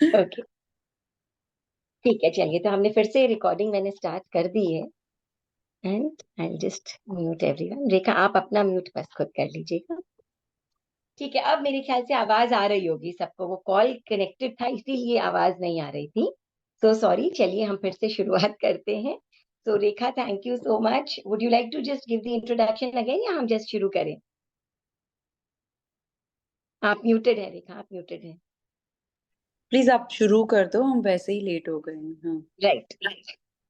Okay, ठीक है, चलिए तो हमने फिर से रिकॉर्डिंग मैंने स्टार्ट कर दी है। And I just mute everyone. Rekha, आप अपना म्यूट बस खुद कर लीजिएगा। ठीक है, अब मेरे ख्याल से आवाज आ रही होगी सबको। वो कॉल कनेक्टेड था इसीलिए आवाज नहीं आ रही थी। सो सॉरी, चलिए हम फिर से शुरुआत करते हैं। So Rekha, thank you so much. Would you like to just give the introduction again, या हम जस्ट शुरू करें? आप म्यूटेड है रेखा, आप म्यूटेड है। प्लीज आप शुरू कर दो, हम वैसे ही लेट हो गए हैं। हाँ। राइट।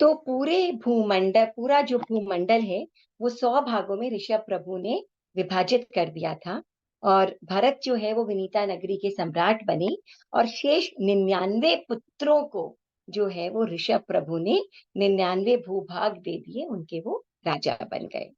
तो पूरा जो भूमंडल है वो 100 भागों में ऋषभ प्रभु ने विभाजित कर दिया था। और भरत जो है वो विनीता नगरी के सम्राट बने। और शेष 99 पुत्रों को जो है वो ऋषभ प्रभु ने 99 भूभाग दे दिए, उनके वो राजा बन गए।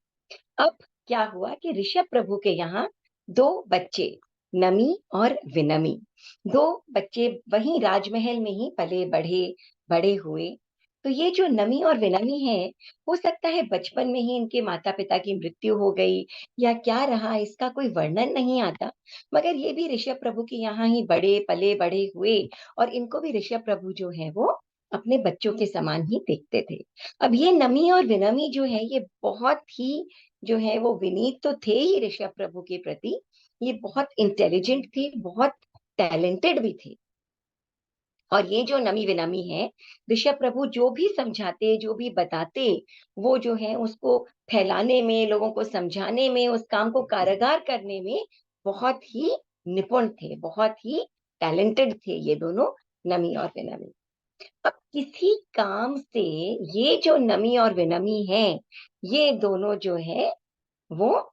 अब क्या हुआ कि ऋषभ प्रभु के यहाँ दो बच्चे, नमी और विनमी, दो बच्चे वहीं राजमहल में ही पले बढ़े बड़े हुए। तो ये जो नमी और विनमी है, हो सकता है बचपन में ही इनके माता पिता की मृत्यु हो गई, या क्या रहा इसका कोई वर्णन नहीं आता। मगर ये भी ऋषभ प्रभु के यहाँ ही बड़े पले बड़े हुए। और इनको भी ऋषभ प्रभु जो है वो अपने बच्चों के समान ही देखते थे। अब ये नमी और विनमी जो है ये बहुत ही जो है वो विनीत तो थे ही ऋषभ प्रभु के प्रति। ये बहुत इंटेलिजेंट थे, बहुत टैलेंटेड भी थे। और ये जो नमी विनमी है, ऋषभ प्रभु जो भी समझाते जो भी बताते, वो जो है उसको फैलाने में, लोगों को समझाने में, उस काम को कारागार करने में बहुत ही निपुण थे, बहुत ही टैलेंटेड थे ये दोनों, नमी और विनमी। अब किसी काम से ये जो नमी और विनमी है, ये दोनों जो है वो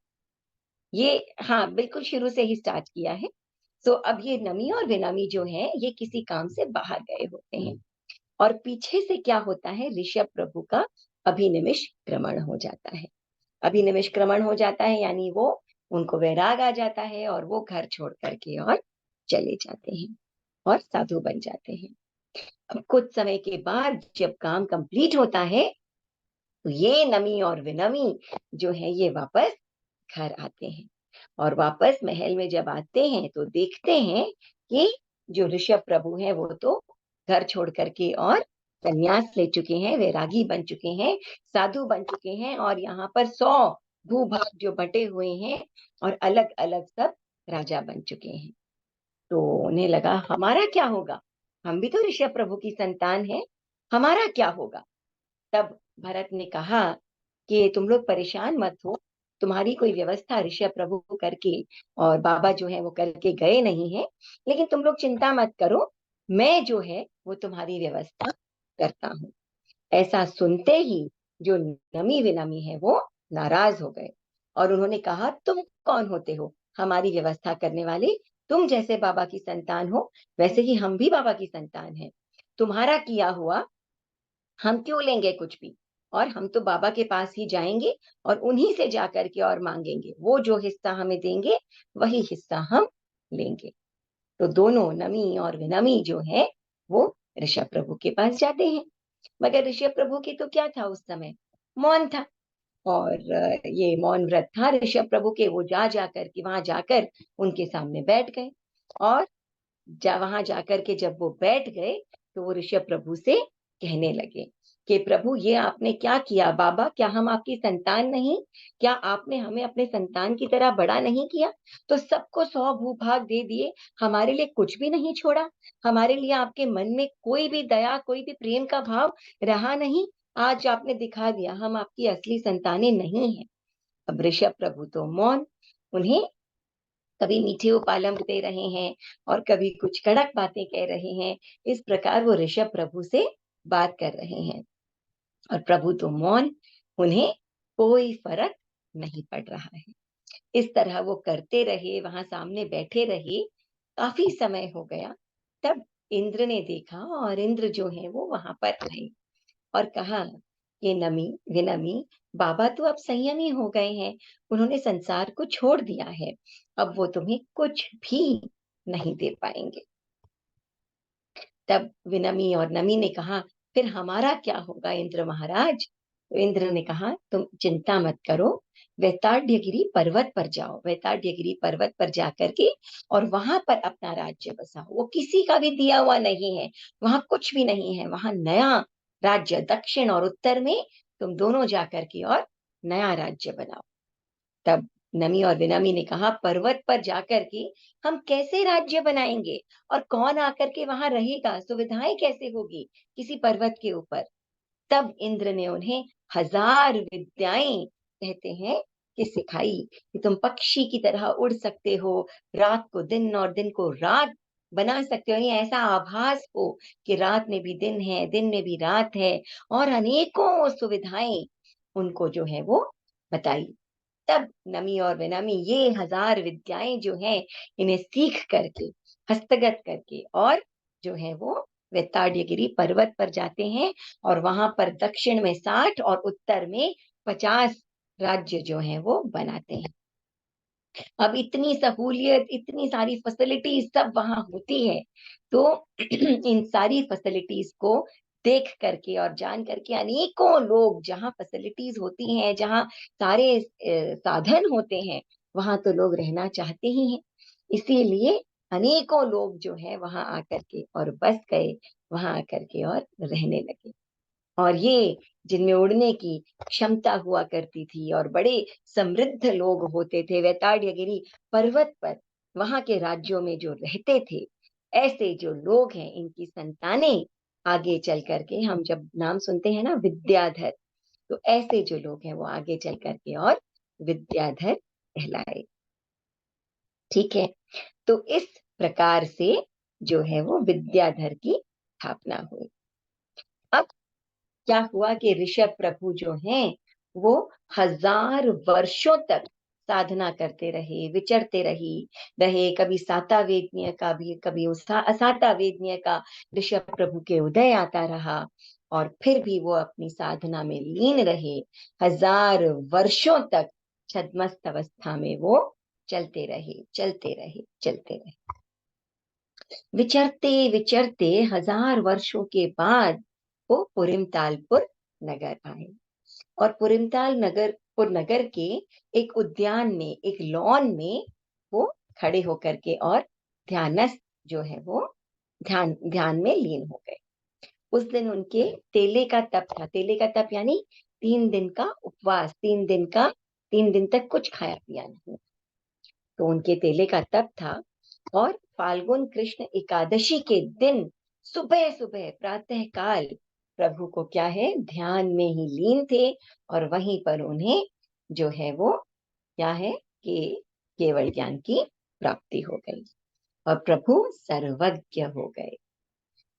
ये हाँ बिल्कुल शुरू से ही स्टार्ट किया है। सो अब ये नमी और बेनामी जो है ये किसी काम से बाहर गए होते हैं। और पीछे से क्या होता है, ऋषभ प्रभु का अभिनिमिषक्रमण हो जाता है। अभिनिमिषक्रमण हो जाता है यानी वो उनको वैराग आ जाता है और वो घर छोड़ करके और चले जाते हैं और साधु बन जाते हैं। अब कुछ समय के बाद जब काम कंप्लीट होता है, तो ये नमी और विनमी जो है ये वापस घर आते हैं। और वापस महल में जब आते हैं तो देखते हैं कि जो ऋषभ प्रभु हैं वो तो घर छोड़ करके और संन्यास ले चुके हैं, वैरागी बन चुके हैं, साधु बन चुके हैं। और यहाँ पर 100 भूभाग जो बटे हुए हैं और अलग अलग सब राजा बन चुके हैं। तो उन्हें लगा हमारा क्या होगा, हम भी तो ऋषभ प्रभु की संतान हैं, हमारा क्या होगा। तब भरत ने कहा कि तुम लोग परेशान मत हो, तुम्हारी कोई व्यवस्था ऋषभ प्रभु करके और बाबा जो है वो करके गए नहीं है, लेकिन तुम लोग चिंता मत करो, मैं जो है वो तुम्हारी व्यवस्था करता हूँ। ऐसा सुनते ही जो नमी विनमी है वो नाराज हो गए। और उन्होंने कहा तुम कौन होते हो हमारी व्यवस्था करने वाले? तुम जैसे बाबा की संतान हो वैसे ही हम भी बाबा की संतान हैं। तुम्हारा किया हुआ हम क्यों लेंगे कुछ भी? और हम तो बाबा के पास ही जाएंगे और उन्हीं से जाकर के और मांगेंगे, वो जो हिस्सा हमें देंगे वही हिस्सा हम लेंगे। तो दोनों नमी और विनमी जो है वो ऋषभ प्रभु के पास जाते हैं। मगर ऋषभ प्रभु की तो क्या था उस समय, मौन था। और ये मौन व्रत था ऋषभ प्रभु के। वो जा जाकर के वहां जाकर उनके सामने बैठ गए। और वहां जाकर के जब वो बैठ गए तो वो ऋषभ प्रभु से कहने लगे कि प्रभु ये आपने क्या किया, बाबा क्या हम आपकी संतान नहीं? क्या आपने हमें अपने संतान की तरह बड़ा नहीं किया? तो सबको 100 भूभाग दे दिए, हमारे लिए कुछ भी नहीं छोड़ा। हमारे लिए आपके मन में कोई भी दया, कोई भी प्रेम का भाव रहा नहीं। आज आपने दिखा दिया हम आपकी असली संतानें नहीं है। अब ऋषभ प्रभु तो मौन। उन्हें कभी मीठे उपालंब दे रहे हैं और कभी कुछ कड़क बातें कह रहे हैं। इस प्रकार वो ऋषभ प्रभु से बात कर रहे हैं और प्रभु तो मौन। उन्हें कोई फर्क नहीं पड़ रहा है। इस तरह वो करते रहे, वहां सामने बैठे रहे। काफी समय हो गया। तब इंद्र ने देखा और इंद्र जो है वो वहां पर आए और कहा ये नमी विनमी, बाबा तो अब संयमी हो गए हैं, उन्होंने संसार को छोड़ दिया है, अब वो तुम्हें कुछ भी नहीं दे पाएंगे। तब विनमी और नमी ने कहा फिर हमारा क्या होगा इंद्र महाराज? तो इंद्र ने कहा तुम चिंता मत करो, वैताड्यगिरी पर्वत पर जाओ, वैताड्यगिरी पर्वत पर जाकर के और वहां पर अपना राज्य बसाओ। वो किसी का भी दिया हुआ नहीं है, वहां कुछ भी नहीं है, वहां नया राज्य दक्षिण और उत्तर में तुम दोनों जाकर के और नया राज्य बनाओ। तब नमी और विनमी ने कहा पर्वत पर जाकर के हम कैसे राज्य बनाएंगे, और कौन आकर के वहां रहेगा, सुविधाएं कैसे होगी किसी पर्वत के ऊपर। तब इंद्र ने उन्हें 1000 विद्याएं कहते हैं कि सिखाई, कि तुम पक्षी की तरह उड़ सकते हो, रात को दिन और दिन को रात बना सकते हो, यानी ऐसा आभास हो कि रात में भी दिन है, दिन में भी रात है, और अनेकों सुविधाएं उनको जो है वो बताई। तब नमी और विनमी ये 1000 विद्याएं जो हैं इन्हें सीख करके, हस्तगत करके, और जो है वो वेताड़गिरी पर्वत पर जाते हैं, और वहां पर दक्षिण में 60 और उत्तर में 50 राज्य जो है वो बनाते हैं। अब इतनी सहूलियत, इतनी सारी फैसिलिटीज सब वहां होती है, तो इन सारी फैसिलिटीज को देख करके और जान करके अनेकों लोग, जहाँ फैसिलिटीज होती हैं, जहाँ सारे साधन होते हैं, वहां तो लोग रहना चाहते ही हैं। इसीलिए अनेकों लोग जो है वहां आकर के और बस गए, वहां आकर के और रहने लगे। और ये जिनमें उड़ने की क्षमता हुआ करती थी और बड़े समृद्ध लोग होते थे, वैताड़गिरी पर्वत पर वहां के राज्यों में जो रहते थे, ऐसे जो लोग हैं इनकी संतानें आगे चल करके, हम जब नाम सुनते हैं ना विद्याधर, तो ऐसे जो लोग हैं वो आगे चल करके और विद्याधर कहलाए। ठीक है, तो इस प्रकार से जो है वो विद्याधर की स्थापना हुई। अब क्या हुआ कि ऋषभ प्रभु जो हैं वो 1000 वर्षों तक साधना करते रहे, विचरते रहे। कभी साता वेदनीय का भी, कभी असाता वेदनीय का ऋषभ प्रभु के उदय आता रहा, और फिर भी वो अपनी साधना में लीन रहे। 1000 वर्षों तक छद्मस्त अवस्था में वो चलते रहे, चलते रहे, चलते रहे। विचरते विचरते 1000 वर्षों के बाद वो पुरिमतालपुर नगर आए, और पुरिमताल नगर के एक उद्यान में, एक लॉन में वो खड़े होकर के और ध्यानस्थ जो है वो ध्यान ध्यान में लीन हो गए। उस दिन उनके तेले का तप था। तेले का तप यानी 3 दिन का उपवास, 3 दिन तक कुछ खाया पिया नहीं। तो उनके तेले का तप था, और फाल्गुन कृष्ण एकादशी के दिन सुबह सुबह प्रातः काल प्रभु को क्या है, ध्यान में ही लीन थे, और वहीं पर उन्हें जो है वो क्या है कि केवल ज्ञान की प्राप्ति हो गई, और प्रभु सर्वज्ञ हो गए।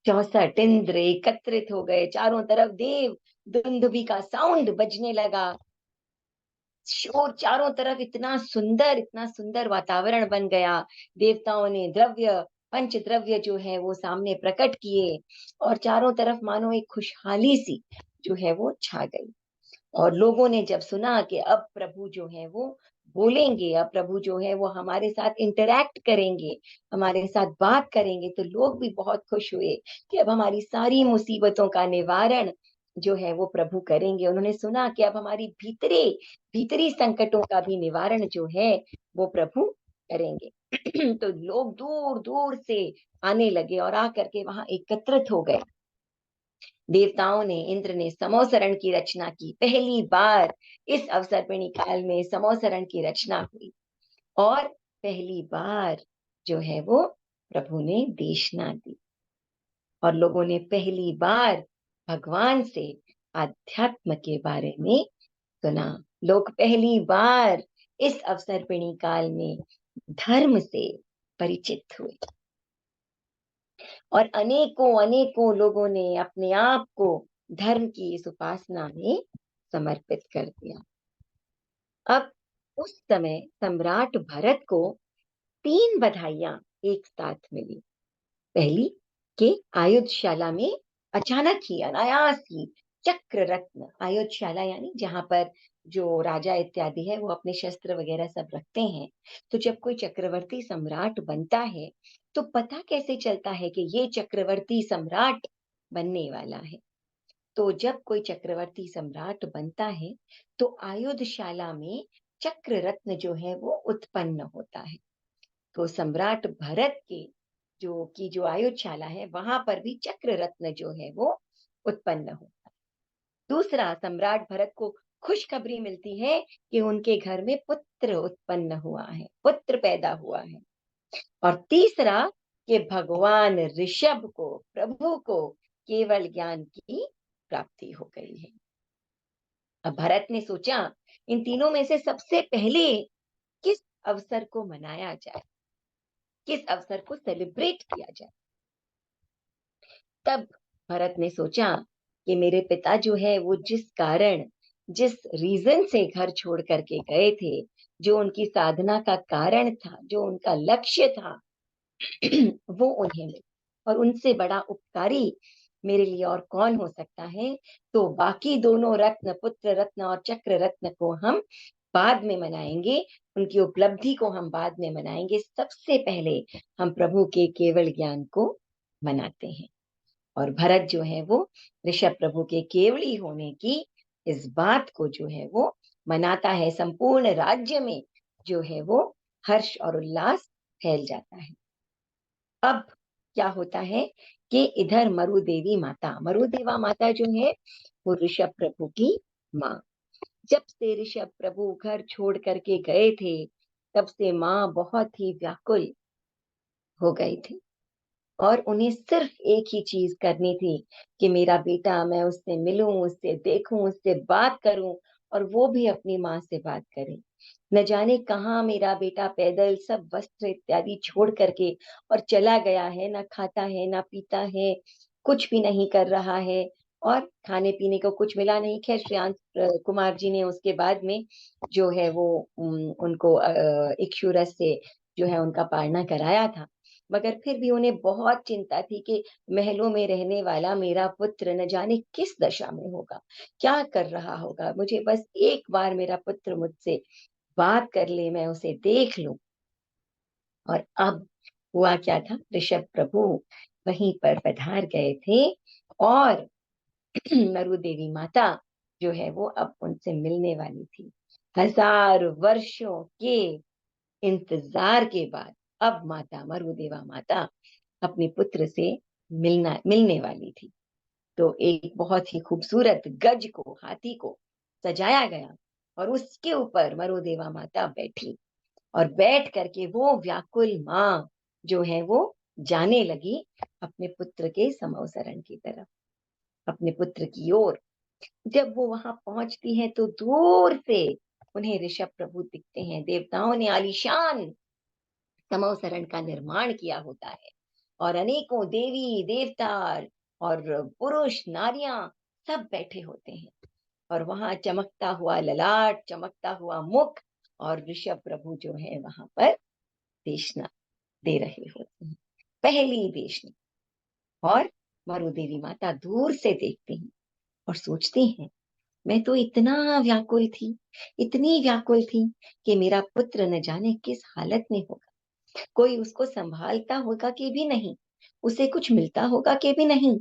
64 इंद्र एकत्रित हो गए, चारों तरफ देव दुंदुभी का साउंड बजने लगा, शोर चारों तरफ, इतना सुंदर वातावरण बन गया। देवताओं ने द्रव्य, पंच द्रव्य जो है वो सामने प्रकट किए, और चारों तरफ मानो एक खुशहाली सी जो है वो छा गई। और लोगों ने जब सुना कि अब प्रभु जो है वो बोलेंगे, अब प्रभु जो है वो हमारे साथ इंटरैक्ट करेंगे, हमारे साथ बात करेंगे, तो लोग भी बहुत खुश हुए कि अब हमारी सारी मुसीबतों का निवारण जो है वो प्रभु करेंगे। उन्होंने सुना कि अब हमारी भीतरी भीतरी संकटों का भी निवारण जो है वो प्रभु करेंगे। तो लोग दूर दूर से आने लगे और आकर के वहां एकत्रित हो गए। देवताओं ने, इंद्र ने समोसरण की रचना की। पहली बार इस अवसर्पिणी काल में समोसरण की रचना हुई, और पहली बार जो है वो प्रभु ने देशना दी, और लोगों ने पहली बार भगवान से आध्यात्म के बारे में सुना। लोग पहली बार इस अवसर्पिणी काल में धर्म से परिचित हुए, और अनेकों अनेकों लोगों ने अपने आप को धर्म की इस उपासना में समर्पित कर दिया। अब उस समय सम्राट भरत को 3 बधाइयां एक साथ मिली। पहली कि आयुधशाला में अचानक ही, अनायास ही चक्र रत्न, आयुधशाला यानी जहां पर जो राजा इत्यादि है वो अपने शस्त्र वगैरह सब रखते हैं, तो जब कोई चक्रवर्ती सम्राट बनता है तो पता कैसे चलता है कि ये चक्रवर्ती सम्राट बनने वाला है। तो जब कोई चक्रवर्ती सम्राट बनता है तो आयुधशाला में चक्र रत्न जो है वो उत्पन्न होता है। तो सम्राट भरत के जो आयुधशाला है वहां पर भी चक्र रत्न जो है वो उत्पन्न होता है। दूसरा, सम्राट भरत को खुशखबरी मिलती है कि उनके घर में पुत्र उत्पन्न हुआ है, पुत्र पैदा हुआ है। और तीसरा, कि भगवान ऋषभ को, प्रभु को केवल ज्ञान की प्राप्ति हो गई है। अब भरत ने सोचा, इन तीनों में से सबसे पहले किस अवसर को मनाया जाए, किस अवसर को सेलिब्रेट किया जाए। तब भरत ने सोचा कि मेरे पिता जो है वो जिस रीजन से घर छोड़ करके गए थे, जो उनकी साधना का कारण था, जो उनका लक्ष्य था, वो उन्हें मिला। और उनसे बड़ा उपकारी मेरे लिए और कौन हो सकता है। तो बाकी दोनों रत्न, पुत्र रत्न और चक्र रत्न को हम बाद में मनाएंगे, उनकी उपलब्धि को हम बाद में मनाएंगे। सबसे पहले हम प्रभु के केवल ज्ञान को मनाते हैं। और भरत जो है वो ऋषभ प्रभु के केवली होने की इस बात को जो है वो मनाता है। संपूर्ण राज्य में जो है वो हर्ष और उल्लास फैल जाता है। अब क्या होता है कि इधर मरुदेवा माता जो है वो ऋषभ प्रभु की माँ। जब से ऋषभ प्रभु घर छोड़ करके गए थे, तब से माँ बहुत ही व्याकुल हो गई थी। और उन्हें सिर्फ एक ही चीज करनी थी कि मेरा बेटा, मैं उससे मिलूं, उससे देखूं, उससे बात करूं, और वो भी अपनी माँ से बात करे। न जाने कहाँ मेरा बेटा पैदल सब वस्त्र इत्यादि छोड़ करके और चला गया है, ना खाता है ना पीता है, कुछ भी नहीं कर रहा है, और खाने पीने को कुछ मिला नहीं। खैर, श्रेयांश कुमार जी ने उसके बाद में जो है वो उनको इक्षुरस से जो है उनका पालना कराया था। मगर फिर भी उन्हें बहुत चिंता थी कि महलों में रहने वाला मेरा पुत्र न जाने किस दशा में होगा, क्या कर रहा होगा। मुझे बस एक बार मेरा पुत्र मुझसे बात कर ले, मैं उसे देख लूं। और अब हुआ क्या था, ऋषभ प्रभु वहीं पर पधार गए थे। और नरु देवी माता जो है वो अब उनसे मिलने वाली थी। 1000 वर्षों के इंतजार के बाद अब माता मरुदेवा माता अपने पुत्र से मिलने वाली थी। तो एक बहुत ही खूबसूरत गज को, हाथी को सजाया गया, और उसके ऊपर मरुदेवा माता बैठी। और बैठ करके वो व्याकुल माँ जो है वो जाने लगी अपने पुत्र के समवसरण की तरफ, अपने पुत्र की ओर। जब वो वहां पहुंचती है तो दूर से उन्हें ऋषभ प्रभु दिखते हैं। देवताओं ने आलीशान समवसरण का निर्माण किया होता है, और अनेकों देवी देवता और पुरुष नारियां सब बैठे होते हैं। और वहां चमकता हुआ ललाट, चमकता हुआ मुख, और ऋषभ प्रभु जो है वहां पर देशना दे रहे होते हैं, पहली देशना। और मरुदेवी माता दूर से देखती हैं और सोचती हैं, मैं तो इतना व्याकुल थी, इतनी व्याकुल थी कि मेरा पुत्र न जाने किस हालत में होगा, कोई उसको संभालता होगा कि भी नहीं, उसे कुछ मिलता होगा कि भी नहीं।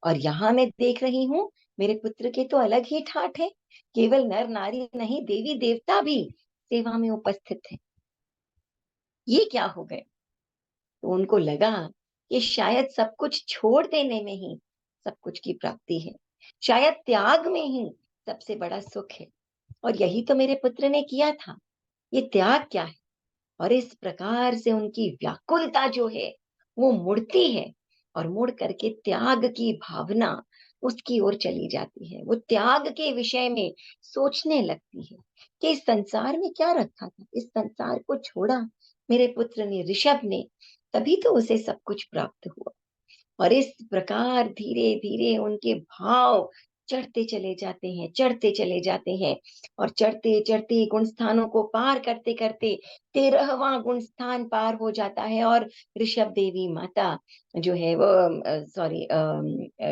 और यहाँ मैं देख रही हूँ, मेरे पुत्र के तो अलग ही ठाठ है, केवल नर नारी नहीं, देवी देवता भी सेवा में उपस्थित है। ये क्या हो गए। तो उनको लगा कि शायद सब कुछ छोड़ देने में ही सब कुछ की प्राप्ति है, शायद त्याग में ही सबसे बड़ा सुख है। और यही तो मेरे पुत्र ने किया था, ये त्याग क्या है। और इस प्रकार से उनकी व्याकुलता जो है वो मुड़ती है, और मुड़ करके त्याग की भावना उसकी ओर चली जाती है। वो त्याग के विषय में सोचने लगती है कि इस संसार में क्या रखा था, इस संसार को छोड़ा मेरे पुत्र ने, ऋषभ ने, तभी तो उसे सब कुछ प्राप्त हुआ। और इस प्रकार धीरे धीरे उनके भाव चढ़ते चले जाते हैं, चढ़ते चले जाते हैं। और चढ़ते चढ़ते गुण स्थानों को पार करते करते 13वां गुण स्थान पार हो जाता है। और ऋषभ देवी माता जो है वो, सॉरी,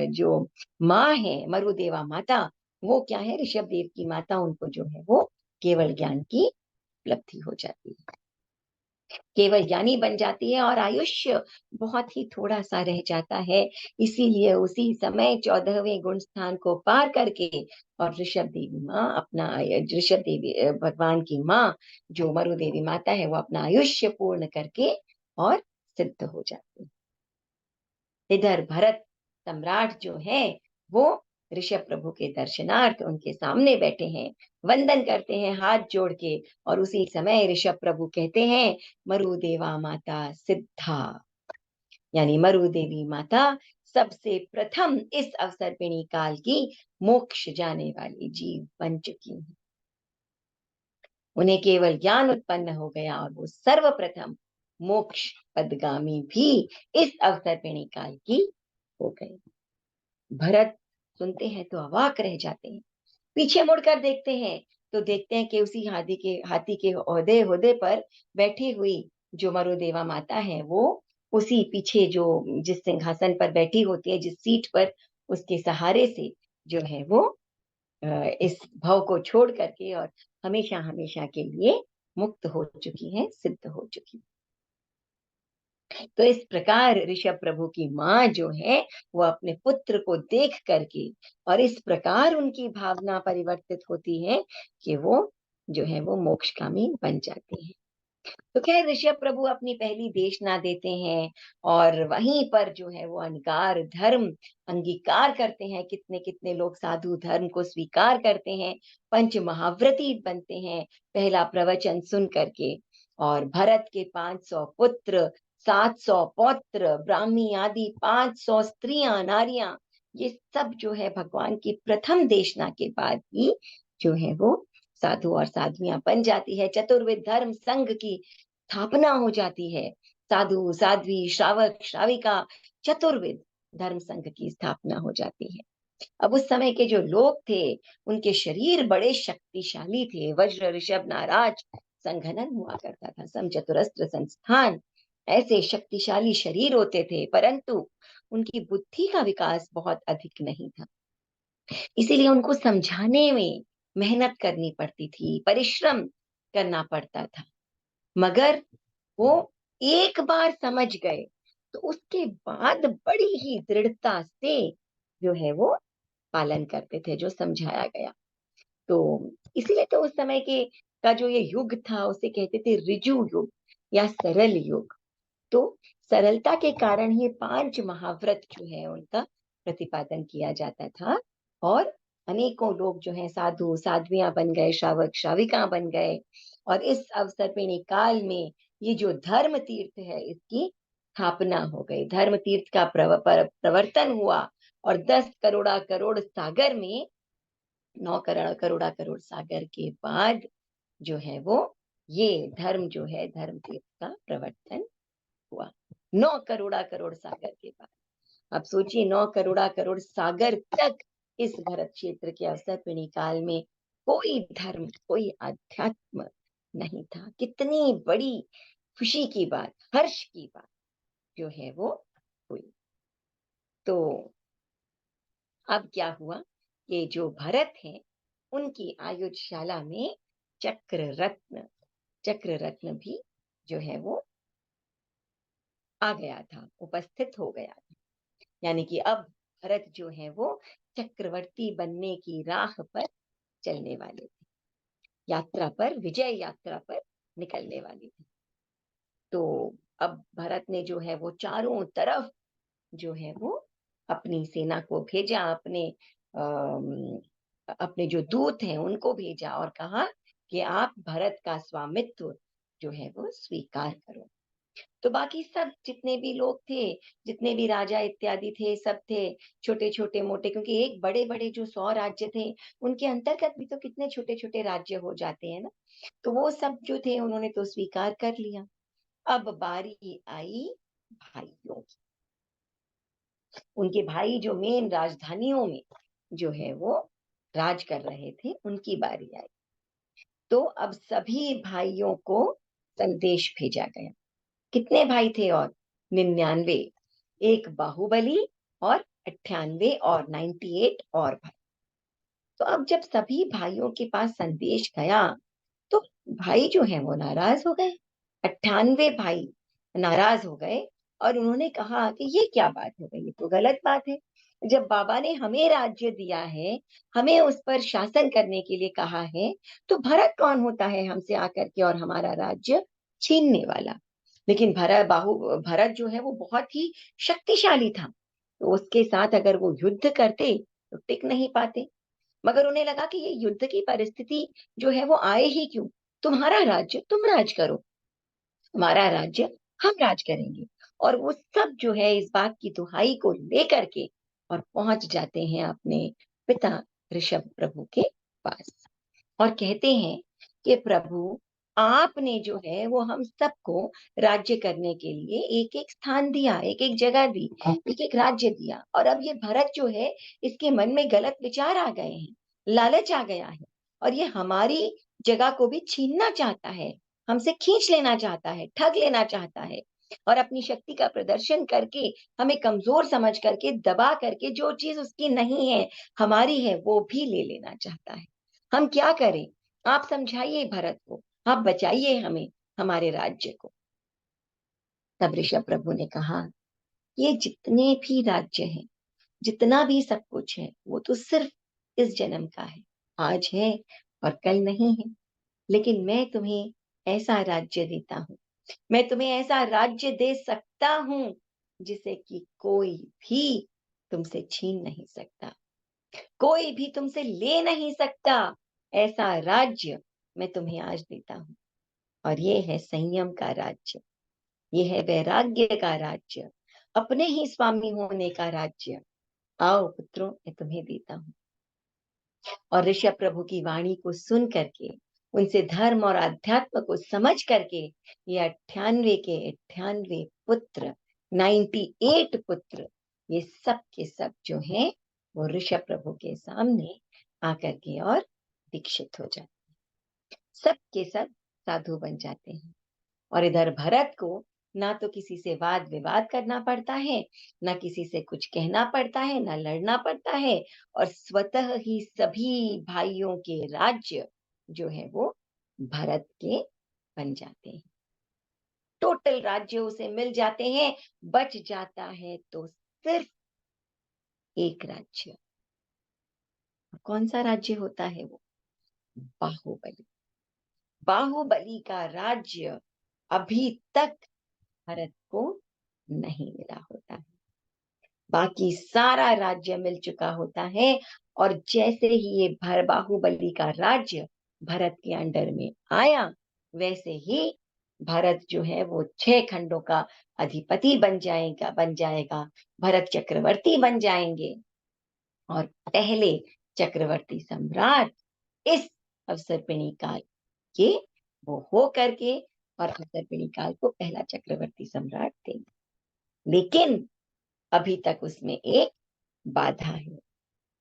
जो माँ है मरुदेवा माता, वो क्या है, ऋषभ देव की माता, उनको जो है वो केवल ज्ञान की उपलब्धि हो जाती है। केवल ज्ञानी बन जाती है और आयुष्य बहुत ही थोड़ा सा रह जाता है। इसीलिए उसी समय 14वें गुण स्थान को पार करके और ऋषभ देवी भगवान की माँ जो मरु देवी माता है वो अपना आयुष्य पूर्ण करके और सिद्ध हो जाती है। इधर भरत सम्राट जो है वो ऋषभ प्रभु के दर्शनार्थ उनके सामने बैठे हैं, वंदन करते हैं हाथ जोड़ के। और उसी समय ऋषभ प्रभु कहते हैं, मरु देवा माता सिद्धा, यानी मरु देवी माता सबसे प्रथम इस अवसर्पिणी काल की मोक्ष जाने वाली जीव बन चुकी हैं। उन्हें केवल ज्ञान उत्पन्न हो गया और वो सर्वप्रथम मोक्ष पदगामी भी इस अवसर्पिणी काल की हो गए। भरत सुनते हैं तो अवाक रह जाते हैं, पीछे मुड़कर देखते हैं तो देखते हैं कि उसी हाथी के ओहदे पर बैठी हुई जो मरुदेवा माता है वो उसी पीछे जो जिस सिंहासन पर बैठी होती है, जिस सीट पर, उसके सहारे से जो है वो इस भव को छोड़ करके और हमेशा हमेशा के लिए मुक्त हो चुकी है, सिद्ध हो चुकी। तो इस प्रकार ऋषभ प्रभु की माँ जो है वो अपने पुत्र को देख करके और इस प्रकार उनकी भावना परिवर्तित होती है कि वो जो है वो मोक्षकामी बन जाती है। तो खैर ऋषभ प्रभु अपनी पहली देशना देते हैं और वहीं पर जो है वो अनगार धर्म अंगीकार करते हैं। कितने कितने लोग साधु धर्म को स्वीकार करते हैं, पंच महाव्रती बनते हैं पहला प्रवचन सुन करके। और भरत के 500 पुत्र, 700 पौत्र, ब्राह्मी आदि 500 स्त्रियां नारियां, ये सब जो है भगवान की प्रथम देशना के बाद ही जो है वो साधु और साध्वियां बन जाती है। चतुर्विध धर्म संघ की स्थापना हो जाती है। साधु साध्वी श्रावक श्राविका चतुर्विध धर्म संघ की स्थापना हो जाती है। अब उस समय के जो लोग थे उनके शरीर बड़े शक्तिशाली थे। वज्र ऋषभ नाराज संघनन हुआ करता था, सम चतुरस्त्र संस्थान, ऐसे शक्तिशाली शरीर होते थे, परंतु उनकी बुद्धि का विकास बहुत अधिक नहीं था। इसीलिए उनको समझाने में मेहनत करनी पड़ती थी, परिश्रम करना पड़ता था। मगर वो एक बार समझ गए तो उसके बाद बड़ी ही दृढ़ता से जो है वो पालन करते थे जो समझाया गया। तो इसीलिए तो उस समय के का जो ये युग था उसे कहते थे ऋजु युग या सरल युग। तो सरलता के कारण ही 5 महाव्रत जो है उनका प्रतिपादन किया जाता था। और अनेकों लोग जो है साधु साध्वियां बन गए, श्रावक श्राविका बन गए। और इस अवसर पे काल में ये जो धर्म तीर्थ है इसकी स्थापना हो गई, धर्म तीर्थ का प्रवर्तन हुआ। और 10 करोड़ा करोड़ सागर में 9 करोड़ा करोड़ सागर के बाद जो है वो ये धर्म जो है धर्म तीर्थ का प्रवर्तन हुआ। 9 करोड़ा करोड़ सागर के बाद। अब सोचिए 9 करोड़ा करोड़ सागर तक इस भरत क्षेत्र के अवसर पिणी काल में कोई धर्म कोई अध्यात्म नहीं था। कितनी बड़ी खुशी की बात, हर्ष की बात जो है वो हुई। तो अब क्या हुआ कि जो भरत है उनकी आयुधशाला में चक्र रत्न चक्र रत्न भी जो है वो आ गया था, उपस्थित हो गया था। यानी कि अब भरत जो है वो चक्रवर्ती बनने की राह पर चलने वाले थे, यात्रा पर, विजय यात्रा पर निकलने वाली थी। तो अब भरत ने जो है वो चारों तरफ जो है वो अपनी सेना को भेजा, अपने जो दूत हैं उनको भेजा और कहा कि आप भरत का स्वामित्व जो है वो स्वीकार करो। तो बाकी सब जितने भी लोग थे, जितने भी राजा इत्यादि थे, सब थे छोटे छोटे मोटे, क्योंकि एक बड़े बड़े जो 100 राज्य थे उनके अंतर्गत भी तो कितने छोटे छोटे राज्य हो जाते हैं ना। तो वो सब जो थे उन्होंने तो स्वीकार कर लिया। अब बारी आई भाइयों की। उनके भाई जो मेन राजधानियों में जो है वो राज कर रहे थे उनकी बारी आई। तो अब सभी भाइयों को संदेश भेजा गया। कितने भाई थे? और 99, एक बाहुबली और 98 और 98 और भाई। तो अब जब सभी भाइयों के पास संदेश गया तो भाई जो है वो नाराज हो गए। 98 भाई नाराज हो गए और उन्होंने कहा कि ये क्या बात हो गई, ये तो गलत बात है। जब बाबा ने हमें राज्य दिया है, हमें उस पर शासन करने के लिए कहा है, तो भरत कौन होता है हमसे आकर के और हमारा राज्य छीनने वाला। लेकिन भरत जो है वो बहुत ही शक्तिशाली था, तो उसके साथ अगर वो युद्ध करते तो टिक नहीं पाते। मगर उन्हें लगा कि ये युद्ध की परिस्थिति जो है वो आए ही क्यों, तुम्हारा राज्य तुम राज करो, हमारा राज्य हम राज करेंगे। और वो सब जो है इस बात की दुहाई को लेकर के और पहुंच जाते हैं अपने पिता ऋषभ प्रभु के पास और कहते हैं कि प्रभु, आपने जो है वो हम सबको राज्य करने के लिए एक एक स्थान दिया, एक एक जगह दी, एक एक राज्य दिया, और अब ये भरत जो है इसके मन में गलत विचार आ गए हैं, लालच आ गया है, और ये हमारी जगह को भी छीनना चाहता है, हमसे खींच लेना चाहता है, ठग लेना चाहता है, और अपनी शक्ति का प्रदर्शन करके हमें कमजोर समझ करके दबा करके जो चीज उसकी नहीं है हमारी है वो भी ले लेना चाहता है। हम क्या करें? आप समझाइए भरत को, आप बचाइए हमें, हमारे राज्य को। तब ऋषभ प्रभु ने कहा, ये जितने भी राज्य हैं, जितना भी सब कुछ है, वो तो सिर्फ इस जन्म का है, आज है और कल नहीं है। लेकिन मैं तुम्हें ऐसा राज्य देता हूँ, मैं तुम्हें ऐसा राज्य दे सकता हूँ जिसे कि कोई भी तुमसे छीन नहीं सकता, कोई भी तुमसे ले नहीं सकता। ऐसा राज्य मैं तुम्हें आज देता हूँ, और ये है संयम का राज्य, ये है वैराग्य का राज्य, अपने ही स्वामी होने का राज्य। आओ पुत्रों, मैं तुम्हें देता हूँ। और ऋषभ प्रभु की वाणी को सुन करके, उनसे धर्म और अध्यात्म को समझ करके, ये 98 के 98 पुत्र, 98 पुत्र, ये सब के सब जो हैं वो ऋषभ प्रभु के सामने आकर के और दीक्षित हो जाते, सब के सब साधु बन जाते हैं। और इधर भरत को ना तो किसी से वाद विवाद करना पड़ता है, ना किसी से कुछ कहना पड़ता है, ना लड़ना पड़ता है, और स्वतः ही सभी भाइयों के राज्य जो है वो भरत के बन जाते हैं, टोटल राज्य उसे मिल जाते हैं। बच जाता है तो सिर्फ एक राज्य। कौन सा राज्य होता है वो? बाहुबली। बाहुबली का राज्य अभी तक भारत को नहीं मिला होता है, बाकी सारा राज्य मिल चुका होता है। और जैसे ही ये बाहुबली का राज्य भरत के अंडर में आया, वैसे ही भारत जो है वो 6 खंडों का अधिपति बन जाएगा, भरत चक्रवर्ती बन जाएंगे, और पहले चक्रवर्ती सम्राट इस अवसर्पिणी काल के वो हो करके, और अवसर्पिणी काल को पहला चक्रवर्ती सम्राट देंगे। लेकिन अभी तक उसमें एक बाधा है,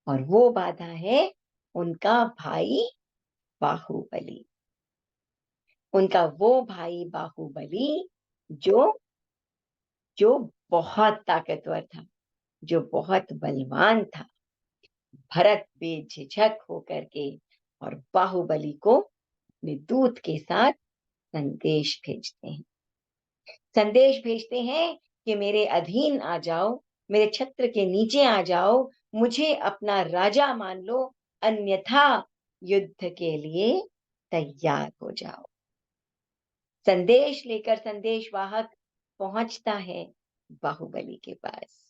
और वो बाधा है उनका भाई बाहुबली, उनका वो भाई बाहुबली जो जो बहुत ताकतवर था, जो बहुत बलवान था। भरत बेझिझक होकर के और बाहुबली को अपने दूत के साथ संदेश भेजते हैं, संदेश भेजते हैं कि मेरे अधीन आ जाओ, मेरे छत्र के नीचे आ जाओ, मुझे अपना राजा मान लो, अन्यथा युद्ध के लिए तैयार हो जाओ। संदेश लेकर संदेशवाहक पहुंचता है बाहुबली के पास।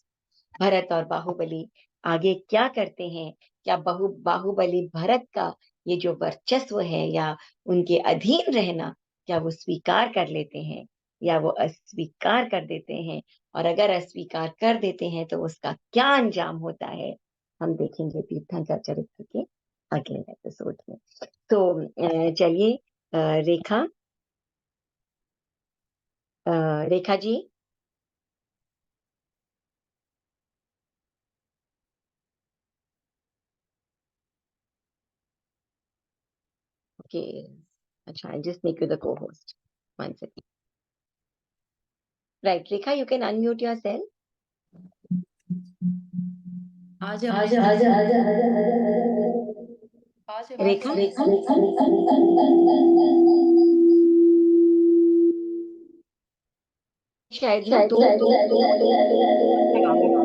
भरत और बाहुबली आगे क्या करते हैं? क्या बाहुबली भरत का ये जो वर्चस्व है या उनके अधीन रहना, क्या वो स्वीकार कर लेते हैं या वो अस्वीकार कर देते हैं? और अगर अस्वीकार कर देते हैं तो उसका क्या अंजाम होता है, हम देखेंगे तीर्थंकर चरित्र के अगले एपिसोड में। तो चलिए, रेखा, रेखा जी। ओके, अच्छा, I just make you the co host, one second. Right, Rekha, you can unmute yourself. आज हमने आजा आजा आजा आजा आजा आज रेखा, हमने रेखा शायद ना दो लगाना था।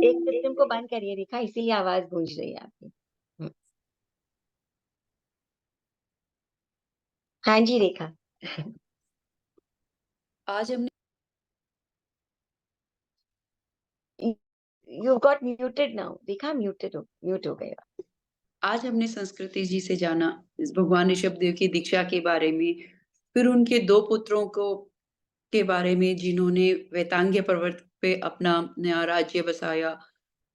एक सिस्टम को बंद करिए रेखा, इसीलिए आवाज गूंज रही है आपकी। हाँ जी रेखा। आज हमने you got muted now Rekha, mute हो गए। आज हमने संस्कृति जी से जाना इस भगवान ऋषभ देव की दीक्षा के बारे में, फिर उनके 2 पुत्रों को के बारे में जिन्होंने वेतांग्य पर्वत पे अपना नया राज्य बसाया,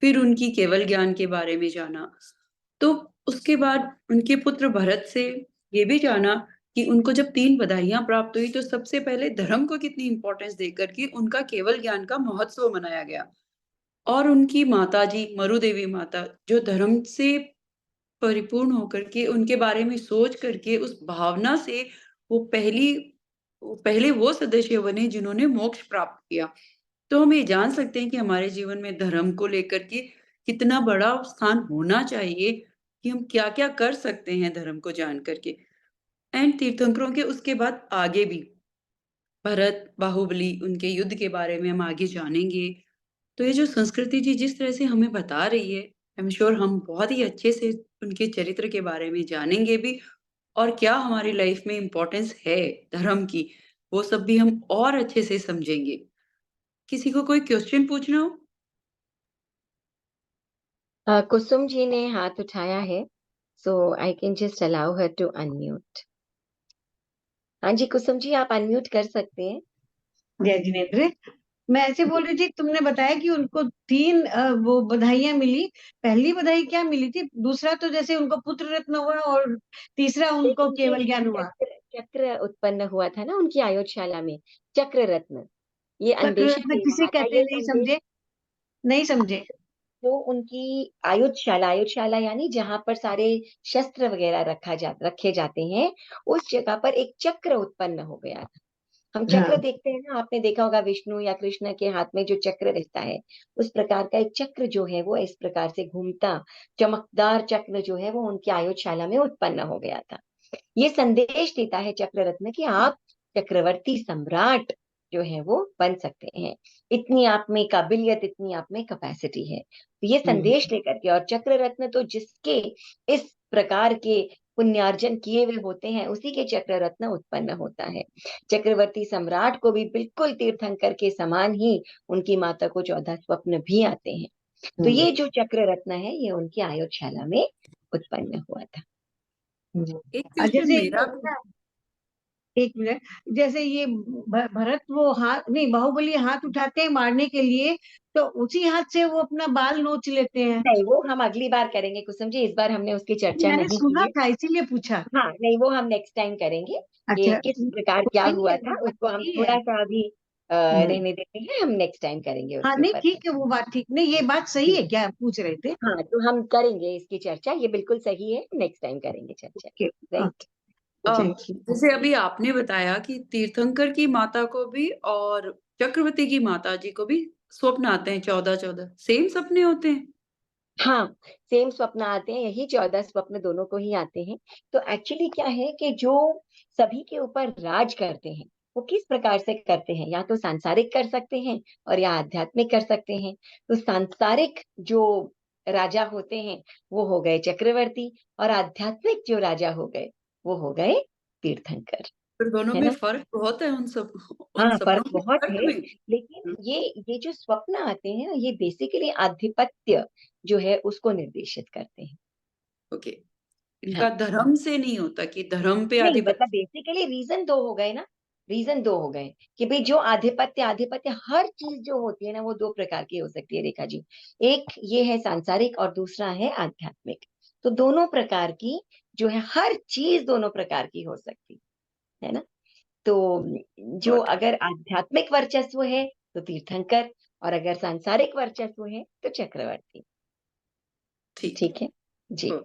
फिर उनकी केवल ज्ञान के बारे में जाना। तो उसके बाद उनके पुत्र भरत से ये भी जाना कि उनको जब 3 बधाइयाँ प्राप्त हुई तो सबसे पहले धर्म को कितनी इम्पोर्टेंस देकर के उनका केवल ज्ञान का महोत्सव मनाया गया। और उनकी माताजी मरु देवी माता जो धर्म से परिपूर्ण होकर के उनके बारे में सोच करके उस भावना से वो पहले वो सदस्य बने जिन्होंने मोक्ष प्राप्त किया। तो हम ये जान सकते हैं कि हमारे जीवन में धर्म को लेकर के कितना बड़ा स्थान होना चाहिए कि हम क्या-क्या कर सकते हैं धर्म को जान करके। एंड तीर्थंकरों के उसके बाद आगे भी भरत, बाहुबली उनके युद्ध के बारे में हम आगे जानेंगे। तो ये जो संस्कृति जी जिस तरह से हमें बता रही है, आई एम श्योर हम बहुत ही अच्छे से उनके चरित्र के बारे में जानेंगे भी और क्या हमारी लाइफ में इम्पोर्टेंस है धर्म की, वो सब भी हम और अच्छे से समझेंगे। किसी को कोई क्वेश्चन पूछना हो? कुसुम जी ने हाथ उठाया है, so I can just allow her to unmute. हाँ जी कुसुम जी, आप अनम्यूट कर सकते हैं। जय जिनेन्द्र। मैं ऐसे बोल रही थी, तुमने बताया कि उनको 3 वो बधाइयां मिली। पहली बधाई क्या मिली थी? दूसरा तो जैसे उनको पुत्र रत्न हुआ और तीसरा एक उनको उनके केवल ज्ञान हुआ। चक्र उत्पन्न हुआ था ना उनकी आयोगशाला में, चक्र रत्न। ये चक्र अंदेशा रत्न दे किसे रहा था, कहते ये हैं? नहीं संदेश। समझे, नहीं समझे। जो उनकी आयुधशाला यानी जहां पर सारे शस्त्र वगैरह रखे जाते हैं, उस जगह पर एक चक्र उत्पन्न हो गया था। हम चक्र हाँ देखते हैं ना, आपने देखा होगा विष्णु या कृष्ण के हाथ में जो चक्र रहता है, उस प्रकार का एक चक्र जो है वो इस प्रकार से घूमता चमकदार चक्र जो है वो उनकी आयुधशाला में उत्पन्न हो गया था। ये संदेश देता है चक्र रत्न कि आप चक्रवर्ती सम्राट जो है वो बन सकते हैं। इतनी आप में काबिलियत, इतनी आप में कैपेसिटी है। तो ये संदेश लेकर के, और चक्र रत्न तो जिसके इस प्रकार के पुण्यार्जन किए हुए होते हैं उसी के चक्र रत्न उत्पन्न होता है। चक्रवर्ती सम्राट को भी बिल्कुल तीर्थंकर के समान ही उनकी माता को 14 स्वप्न भी आते हैं। तो ये जो चक्र रत्न है ये उनकी आयुधशाला में उत्पन्न हुआ था। एक क्वेश्चन जैसे मेरा एक मिनट, जैसे ये भरत वो हाथ नहीं, बाहुबली हाथ उठाते हैं मारने के लिए, तो उसी हाथ से वो अपना बाल नोच लेते हैं। नहीं, वो हम अगली बार करेंगे कुसुम जी, इस बार हमने उसकी चर्चा मैंने नहीं की सुना है। था इसीलिए पूछा। हाँ नहीं, वो हम नेक्स्ट टाइम करेंगे कि अच्छा, किस प्रकार वो क्या सही हुआ है, वो था, बात उसको हम सही है। थोड़ा सा अभी रहने देते हैं, हम नेक्स्ट टाइम करेंगे हाँ उसके नहीं ऊपर। ठीक है, वो बात ठीक नहीं, ये बात सही है क्या पूछ रहे थे? हाँ तो हम करेंगे इसकी चर्चा, ये बिल्कुल सही है, नेक्स्ट टाइम करेंगे चर्चा। ओके, राइट जी। Thank you. जैसे अभी आपने बताया कि तीर्थंकर की माता को भी और चक्रवर्ती की माता जी को भी स्वप्न आते हैं 14-14 सेम सपने होते हैं? हाँ, सेम स्वप्न आते हैं, यही 14 स्वप्न दोनों को ही आते हैं। तो एक्चुअली क्या है कि जो सभी के ऊपर राज करते हैं वो किस प्रकार से करते हैं, या तो सांसारिक कर सकते हैं और या आध्यात्मिक कर सकते हैं। तो सांसारिक जो राजा होते हैं वो हो गए चक्रवर्ती, और आध्यात्मिक जो राजा हो गए वो हो गए तीर्थंकर। फिर दोनों है में ना? फर्क बहुत है उन हाँ सपनों फर्क में बहुत फर्क है, में। लेकिन ये जो स्वप्न आते हैं ये बेसिकली आधिपत्य जो है उसको निर्देशित करते हैं। ओके, इनका हाँ धर्म से नहीं होता कि धर्म पे नहीं, मतलब आधिपत्य। बेसिकली रीजन दो हो गए ना, रीजन दो हो गए कि भाई जो आधिपत्य आधिपत्य हर चीज जो होती है ना वो दो प्रकार की हो सकती है रेखा जी। एक ये है सांसारिक और दूसरा है आध्यात्मिक। तो दोनों प्रकार की जो है, हर चीज दोनों प्रकार की हो सकती है ना। तो जो गॉट अगर आध्यात्मिक वर्चस्व है तो तीर्थंकर, और अगर सांसारिक वर्चस्व है तो चक्रवर्ती। ठीक ठीक है जी। है,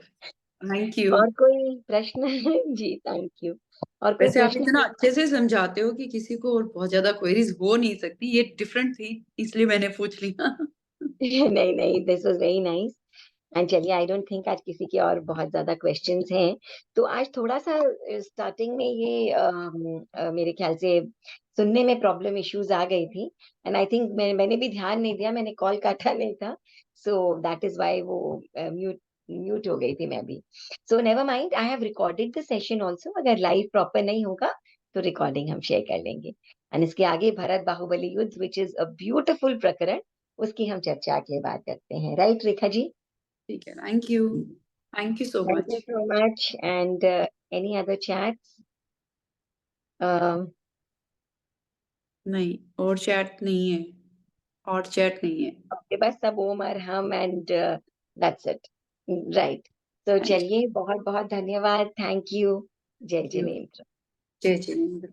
थैंक यू। और कोई प्रश्न जी थैंक यू। और कोई वैसे आप प्रश्न? इतना अच्छे से समझाते हो कि किसी को और बहुत ज्यादा क्वेरीज हो नहीं सकती, ये डिफरेंट थी इसलिए मैंने पूछ लिया। नहीं नहीं, this was very nice. And चलिए, आई डोंट थिंक आज किसी के और बहुत ज्यादा क्वेश्चंस हैं, तो आज थोड़ा सा स्टार्टिंग में ये मेरे ख्याल से सुनने में प्रॉब्लम इश्यूज आ गई थी, एंड आई थिंक मैंने भी ध्यान नहीं दिया, मैंने कॉल काटा नहीं था, सो दैट इज व्हाई वो म्यूट हो गई थी मैं भी। So never mind, I have recorded the session also, अगर लाइव प्रॉपर नहीं होगा तो रिकॉर्डिंग हम शेयर कर लेंगे। एंड इसके आगे भरत बाहुबली युद्ध, विच इज अ ब्यूटिफुल प्रकरण, उसकी हम चर्चा अगली बार करते हैं। राइट रेखा जी? ठीक है, thank you so Thank you much. so much. And any other chats? नहीं, और चैट नहीं है, और चैट नहीं है। Okay, बस सब ओम Arham and that's it. Right. तो थैंक चलिए, बहुत बहुत धन्यवाद। Thank you. जय यू। जिनेन्द्र। जय जिनेन्द्र।